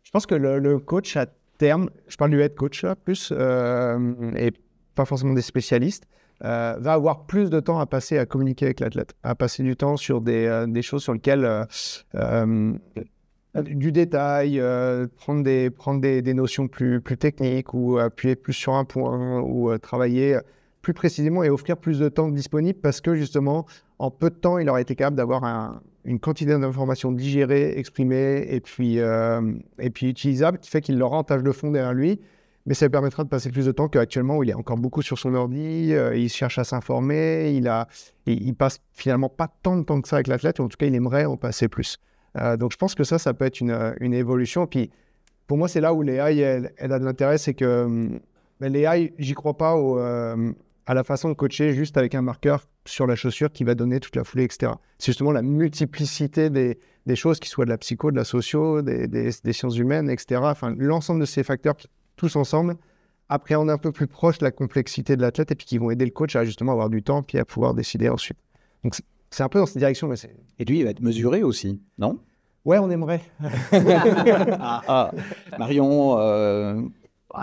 Je pense que le coach à terme, je parle du head coach là, plus, et pas forcément des spécialistes, va avoir plus de temps à passer à communiquer avec l'athlète, à passer du temps sur des choses sur lesquelles du détail, prendre des notions plus techniques ou appuyer plus sur un point ou travailler plus précisément et offrir plus de temps disponible parce que justement, en peu de temps, il aurait été capable d'avoir une quantité d'informations digérées, exprimées et puis utilisables qui fait qu'il l'aura en tâche de fond derrière lui. Mais ça lui permettra de passer plus de temps qu'actuellement où il est encore beaucoup sur son ordi, il cherche à s'informer, il passe finalement pas tant de temps que ça avec l'athlète, ou en tout cas, il aimerait en passer plus. Donc, je pense que ça peut être une évolution. Puis, pour moi, c'est là où l'AI, elle a de l'intérêt, c'est que l'AI, j'y crois pas à la façon de coacher juste avec un marqueur sur la chaussure qui va donner toute la foulée, etc. C'est justement la multiplicité des choses, qui soient de la psycho, de la socio, des sciences humaines, etc. Enfin, l'ensemble de ces facteurs qui, tous ensemble, appréhendent un peu plus proche la complexité de l'athlète et puis qui vont aider le coach à justement avoir du temps puis à pouvoir décider ensuite. Donc, c'est un peu dans cette direction. Mais et lui, il va être mesuré aussi, non? Ouais, on aimerait. Marion,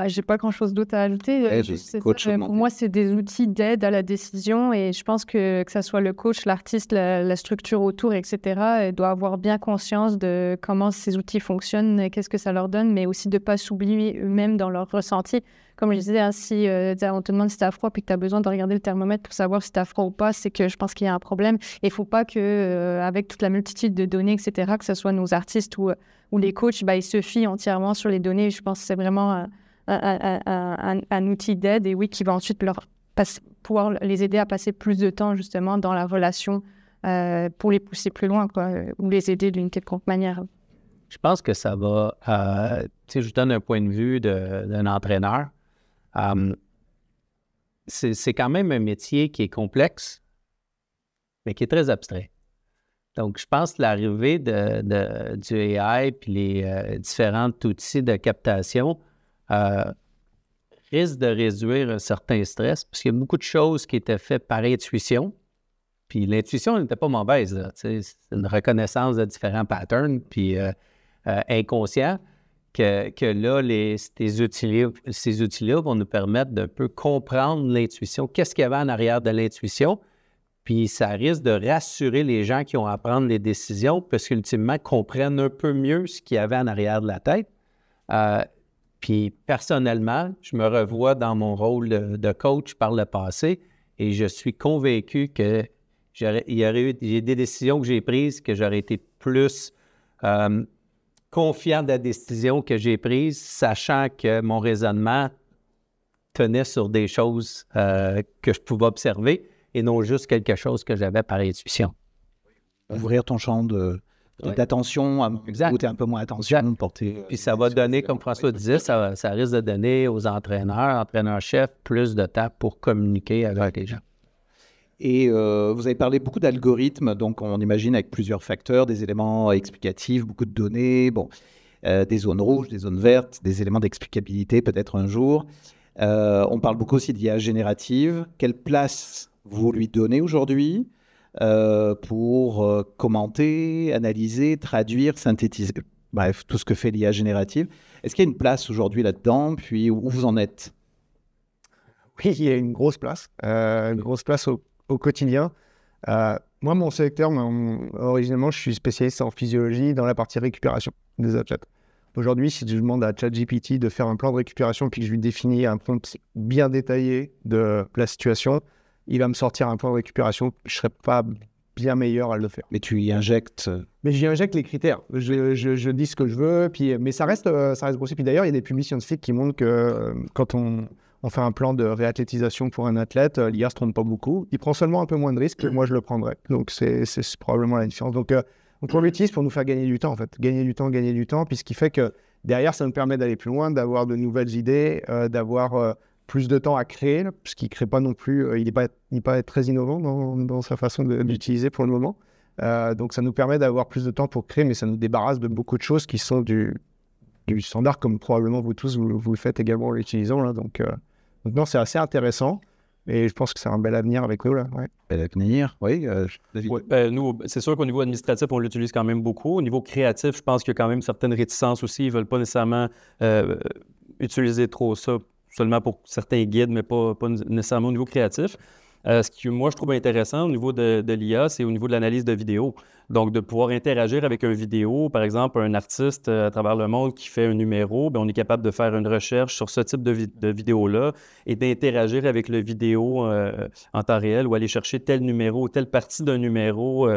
J'ai pas grand-chose d'autre à ajouter. Pour moi, c'est des outils d'aide à la décision et je pense que ça soit le coach, l'artiste, la structure autour, etc., doit avoir bien conscience de comment ces outils fonctionnent, qu'est-ce que ça leur donne, mais aussi de ne pas s'oublier eux-mêmes dans leur ressenti. Comme je disais, si on te demande si tu as froid et que tu as besoin de regarder le thermomètre pour savoir si tu as froid ou pas, c'est que je pense qu'il y a un problème. Et il ne faut pas que, avec toute la multitude de données, etc., que ce soit nos artistes ou les coachs, ils se fient entièrement sur les données. Je pense que c'est vraiment un outil d'aide et oui, qui va ensuite pouvoir les aider à passer plus de temps justement dans la relation pour les pousser plus loin, quoi, ou les aider d'une quelconque manière. Je pense que ça va, je donne un point de vue d'un entraîneur. C'est quand même un métier qui est complexe, mais qui est très abstrait. Donc, je pense que l'arrivée du AI puis les différents outils de captation risque de réduire un certain stress, parce qu'il y a beaucoup de choses qui étaient faites par intuition. Puis l'intuition n'était pas mauvaise, là, c'est une reconnaissance de différents patterns, puis inconscients, que là, ces outils-là vont nous permettre d'un peu comprendre l'intuition. Qu'est-ce qu'il y avait en arrière de l'intuition? Puis ça risque de rassurer les gens qui ont à prendre les décisions parce qu'ultimement, ils comprennent un peu mieux ce qu'il y avait en arrière de la tête. Puis personnellement, je me revois dans mon rôle de coach par le passé et je suis convaincu que j'ai des décisions que j'ai prises que j'aurais été plus confiant de la décision que j'ai prise, sachant que mon raisonnement tenait sur des choses que je pouvais observer et non juste quelque chose que j'avais par intuition. Ouvrir ton champ d'attention, écouter un peu moins attention, porter... Puis ça va donner, comme François disait, ça risque de donner aux entraîneurs-chefs, plus de temps pour communiquer avec les gens. Et vous avez parlé beaucoup d'algorithmes, donc on imagine avec plusieurs facteurs, des éléments explicatifs, beaucoup de données, des zones rouges, des zones vertes, des éléments d'explicabilité peut-être un jour. On parle beaucoup aussi d'IA générative. Quelle place vous lui donnez aujourd'hui pour commenter, analyser, traduire, synthétiser, bref, tout ce que fait l'IA générative. Est-ce qu'il y a une place aujourd'hui là-dedans, puis où vous en êtes? Oui, il y a une grosse place au quotidien. Moi, mon secteur, originellement, je suis spécialiste en physiologie dans la partie récupération des athlètes. Aujourd'hui, si je demande à ChatGPT de faire un plan de récupération puis que je lui définis un prompt bien détaillé de la situation, il va me sortir un plan de récupération. Je ne serai pas bien meilleur à le faire. Mais tu y injectes... Mais j'y injecte les critères. Je dis ce que je veux, mais ça reste grossier. Puis d'ailleurs, il y a des publics scientifiques qui montrent que quand on fait un plan de réathlétisation pour un athlète, l'IA ne se trompe pas beaucoup. Il prend seulement un peu moins de risques que moi, je le prendrais. Donc, c'est probablement la différence. Donc on l'utilise pour nous faire gagner du temps, en fait. Gagner du temps, puis ce qui fait que derrière, ça nous permet d'aller plus loin, d'avoir de nouvelles idées, d'avoir plus de temps à créer, parce qu'il ne crée pas non plus... il n'est pas très innovant dans sa façon d'utiliser pour le moment. Donc, ça nous permet d'avoir plus de temps pour créer, mais ça nous débarrasse de beaucoup de choses qui sont du standard, comme probablement vous tous, vous le faites également en l'utilisant. Là. Donc non, c'est assez intéressant. Et je pense que c'est un bel avenir avec nous. Là. Ouais. Bel avenir, oui. David. Ouais, nous, c'est sûr qu'au niveau administratif, on l'utilise quand même beaucoup. Au niveau créatif, je pense qu'il y a quand même certaines réticences aussi. Ils ne veulent pas nécessairement utiliser trop ça, seulement pour certains guides, mais pas nécessairement au niveau créatif. Ce que moi, je trouve intéressant au niveau de l'IA, c'est au niveau de l'analyse de vidéo. Donc, de pouvoir interagir avec une vidéo, par exemple, un artiste à travers le monde qui fait un numéro, bien, on est capable de faire une recherche sur ce type de vidéo-là et d'interagir avec le vidéo en temps réel ou aller chercher tel numéro, telle partie d'un numéro.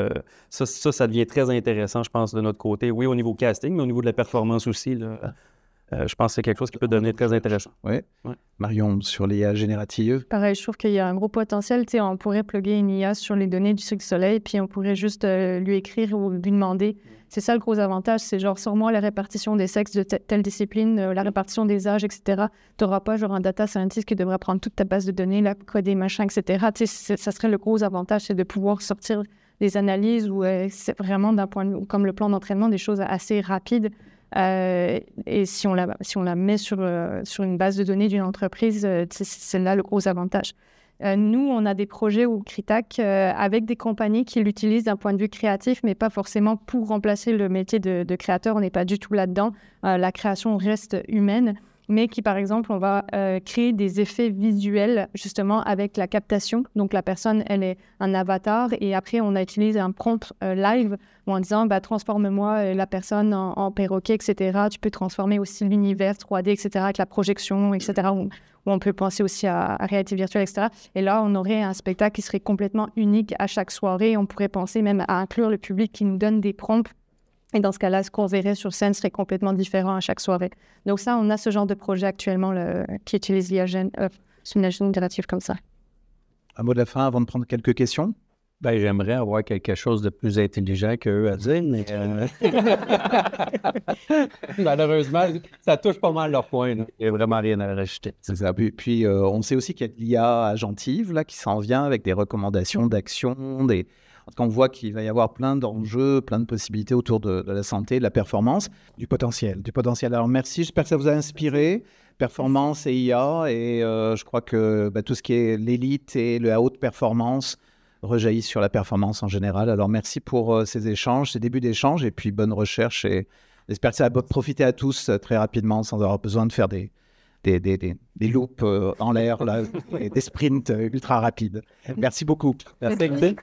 Ça devient très intéressant, je pense, de notre côté. Oui, au niveau casting, mais au niveau de la performance aussi, là. Je pense que c'est quelque chose qui peut devenir très intéressant. Oui. Ouais. Marion, sur l'IA générative? Pareil, je trouve qu'il y a un gros potentiel. Tu sais, on pourrait plugger une IA sur les données du Cirque du Soleil, puis on pourrait juste lui écrire ou lui demander. C'est ça le gros avantage, c'est genre, sors-moi la répartition des sexes de telle discipline, la répartition des âges, etc. Tu n'auras pas genre un data scientist qui devrait prendre toute ta base de données, la coder, machin, etc. Tu sais, ça serait le gros avantage, c'est de pouvoir sortir des analyses où c'est vraiment d'un point de vue, comme le plan d'entraînement, des choses assez rapides. Et si on la met sur une base de données d'une entreprise, c'est là le gros avantage. Nous, on a des projets au Critac avec des compagnies qui l'utilisent d'un point de vue créatif, mais pas forcément pour remplacer le métier de créateur. On n'est pas du tout là-dedans. La création reste humaine. mais qui, par exemple, on va créer des effets visuels, justement, avec la captation. Donc, la personne, elle est un avatar, et après, on a utilisé un prompt live en disant, transforme-moi la personne en perroquet, etc. Tu peux transformer aussi l'univers 3D, etc., avec la projection, etc., où on peut penser aussi à réalité virtuelle, etc. Et là, on aurait un spectacle qui serait complètement unique à chaque soirée. On pourrait penser même à inclure le public qui nous donne des prompts. Et dans ce cas-là, ce qu'on verrait sur scène serait complètement différent à chaque soirée. Donc ça, on a ce genre de projet actuellement qui utilise l'IA générative comme ça. Un mot de la fin avant de prendre quelques questions? Ben, j'aimerais avoir quelque chose de plus intelligent qu'eux à dire, mais malheureusement, ça touche pas mal leur point. Il n'y a vraiment rien à rajouter. C'est ça. Puis on sait aussi qu'il y a de l'IA agentive là, qui s'en vient avec des recommandations d'action. En tout cas, on voit qu'il va y avoir plein d'enjeux, plein de possibilités autour de la santé, de la performance, du potentiel. Alors merci, j'espère que ça vous a inspiré. Performance et IA, et je crois que tout ce qui est l'élite et la haute performance rejaillit sur la performance en général. Alors merci pour ces échanges, ces débuts d'échanges, et puis bonne recherche, et j'espère que ça va profiter à tous très rapidement sans avoir besoin de faire des loops en l'air, là, et des sprints ultra rapides. Merci beaucoup. Merci.